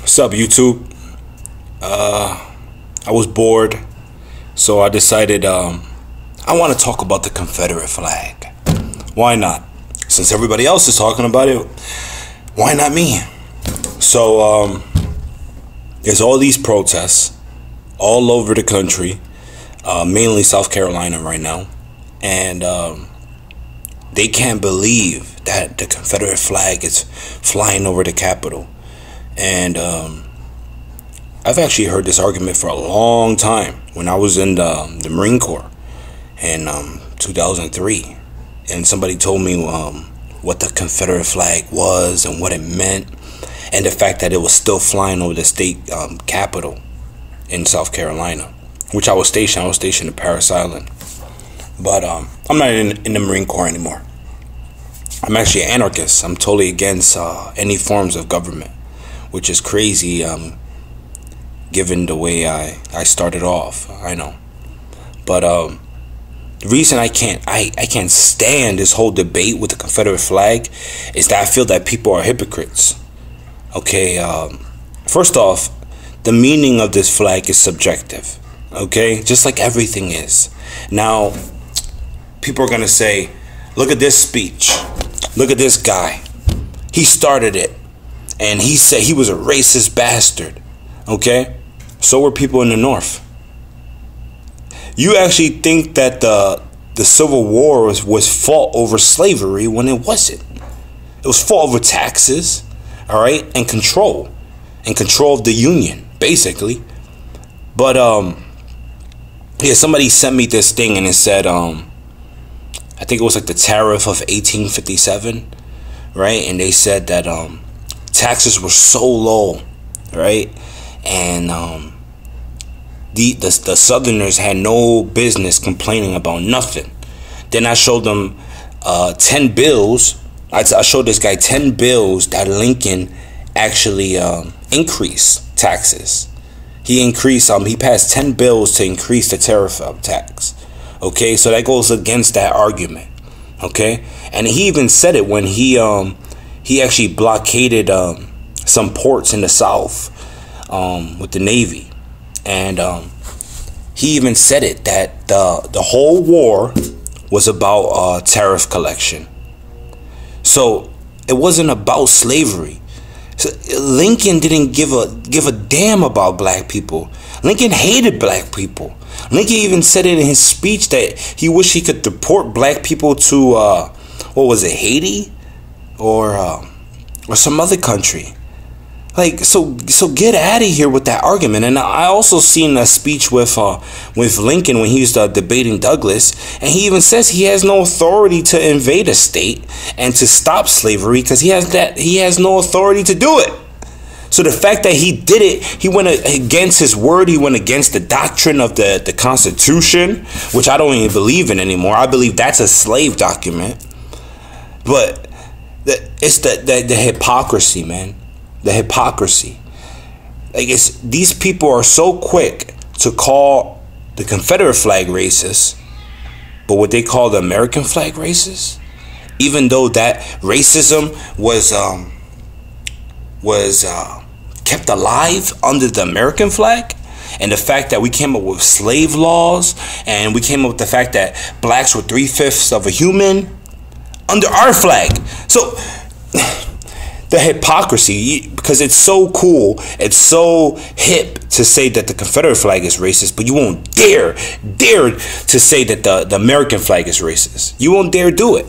What's up, YouTube? I was bored, so I decided I want to talk about the Confederate flag. Why not? Since everybody else is talking about it, why not me? So there's all these protests all over the country, mainly South Carolina right now, and they can't believe that the Confederate flag is flying over the Capitol. And I've actually heard this argument for a long time when I was in the Marine Corps in 2003. And somebody told me what the Confederate flag was and what it meant, and the fact that it was still flying over the state capital in South Carolina, which I was stationed. I was stationed at Parris Island. But I'm not in the Marine Corps anymore. I'm actually an anarchist. I'm totally against any forms of government, which is crazy, given the way I started off. I know, but the reason I can't stand this whole debate with the Confederate flag is that I feel that people are hypocrites. Okay, first off, the meaning of this flag is subjective. Okay, just like everything is. Now, people are gonna say, "Look at this speech. Look at this guy. He started it. And he said he was a racist bastard." Okay? So were people in the North. You actually think that the Civil War was fought over slavery when it wasn't. It was fought over taxes, all right, and control of the Union, basically. But yeah, somebody sent me this thing and it said I think it was like the tariff of 1857, right? And they said that taxes were so low, right? And the Southerners had no business complaining about nothing. Then I showed them 10 bills. I showed this guy 10 bills that Lincoln actually increased taxes. He passed 10 bills to increase the tariff tax. Okay, so that goes against that argument. Okay, and he even said it when he actually blockaded some ports in the South with the Navy, and he even said it that the whole war was about tariff collection. So it wasn't about slavery. So Lincoln didn't give a damn about black people. Lincoln hated black people. Lincoln even said it in his speech that he wished he could deport black people to what was it, Haiti or some other country. Like, so get out of here with that argument. And I also seen a speech with Lincoln when he was debating Douglas, and he even says he has no authority to invade a state and to stop slavery because he has no authority to do it. So the fact that he did it, he went against his word. He went against the doctrine of the Constitution, which I don't even believe in anymore. I believe that's a slave document. But it's the hypocrisy, man. The hypocrisy. Like, these people are so quick to call the Confederate flag racist, but what they call the American flag racist, even though that racism was kept alive under the American flag, and the fact that we came up with slave laws, and we came up with the fact that blacks were 3/5 of a human under our flag. So the hypocrisy, because it's so cool, it's so hip to say that the Confederate flag is racist, but you won't dare to say that the American flag is racist. You won't dare do it,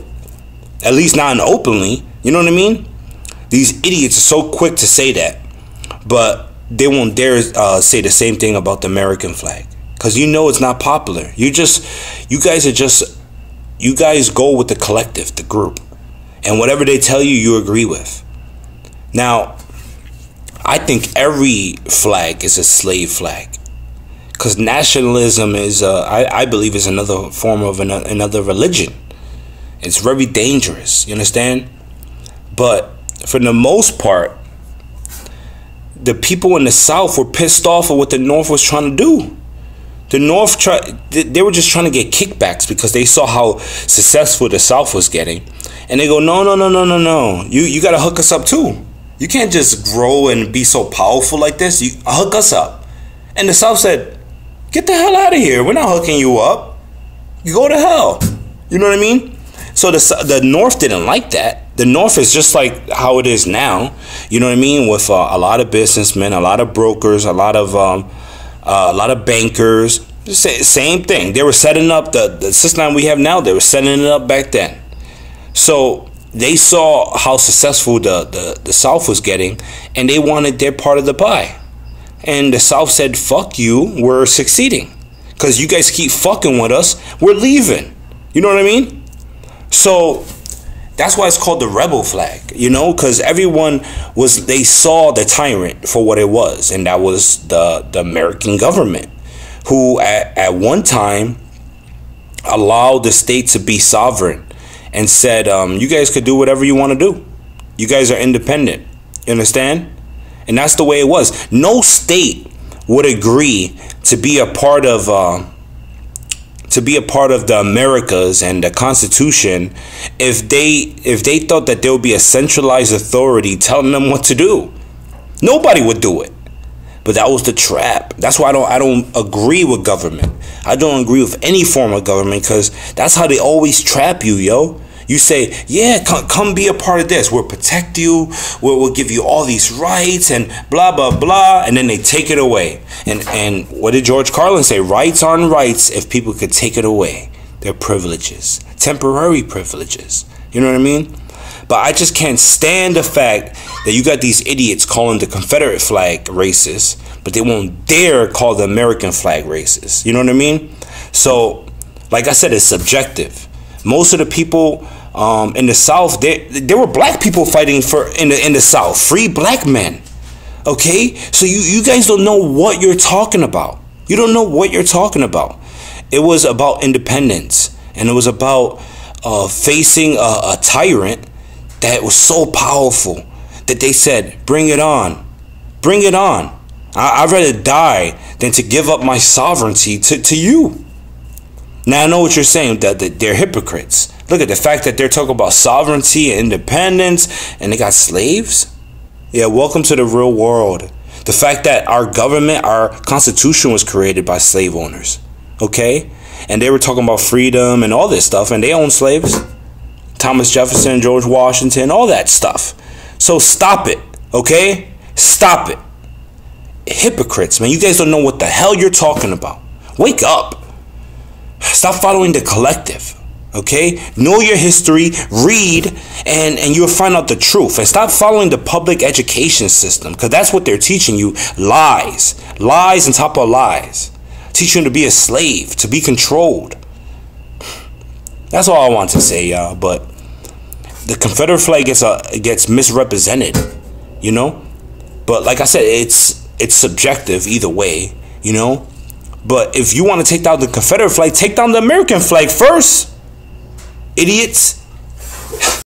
at least not openly. You know what I mean? These idiots are so quick to say that, but they won't dare say the same thing about the American flag, because you know it's not popular. You guys go with the collective, the group, and whatever they tell you, you agree with. Now, I think every flag is a slave flag, because nationalism is, I believe, is another form of another religion. It's very dangerous. You understand? But for the most part, the people in the South were pissed off at what the North was trying to do. The North they were just trying to get kickbacks because they saw how successful the South was getting, and they go, no, you got to hook us up too. You can't just grow and be so powerful like this. You hook us up. And the South said, get the hell out of here. We're not hooking you up. You go to hell. You know what I mean? So the North didn't like that. The North is just like how it is now. You know what I mean? With a lot of businessmen, a lot of brokers, a lot of bankers. Same thing. They were setting up the system we have now. They were setting it up back then. So they saw how successful the South was getting, and they wanted their part of the pie. And the South said, fuck you, we're succeeding. Because you guys keep fucking with us, we're leaving. You know what I mean? So that's why it's called the rebel flag, you know, because everyone they saw the tyrant for what it was. And that was the American government, who at one time allowed the state to be sovereign and said, you guys could do whatever you want to do. You guys are independent. You understand? And that's the way it was. No state would agree to be a part of the Americas and the Constitution if they thought that there would be a centralized authority telling them what to do. Nobody would do it. But that was the trap. That's why I don't agree with government. I don't agree with any form of government, because that's how they always trap you, yo. You say, yeah, come be a part of this. We'll protect you. We'll give you all these rights and blah, blah, blah. And then they take it away. And what did George Carlin say? Rights aren't rights if people could take it away. They're privileges. Temporary privileges. You know what I mean? But I just can't stand the fact that you got these idiots calling the Confederate flag racist, but they won't dare call the American flag racist. You know what I mean? So, like I said, it's subjective. Most of the people in the South, there were black people fighting in the South, free black men. Okay, so you guys don't know what you're talking about. You don't know what you're talking about. It was about independence, and it was about facing a tyrant that was so powerful that they said, "Bring it on, bring it on. I'd rather die than to give up my sovereignty to you." Now I know what you're saying, that they're hypocrites. Look at the fact that they're talking about sovereignty and independence, and they got slaves. Yeah, welcome to the real world. The fact that our government, our constitution was created by slave owners. Okay? And they were talking about freedom and all this stuff, and they owned slaves. Thomas Jefferson, George Washington, all that stuff. So stop it. Okay? Stop it. Hypocrites, man. You guys don't know what the hell you're talking about. Wake up. Stop following the collective. Okay? Know your history, read, and you'll find out the truth. And stop following the public education system, because that's what they're teaching you. Lies. Lies on top of lies. Teaching you to be a slave, to be controlled. That's all I want to say, y'all. But the Confederate flag gets misrepresented, you know? But like I said, it's subjective either way, you know? But if you want to take down the Confederate flag, take down the American flag first. Idiots.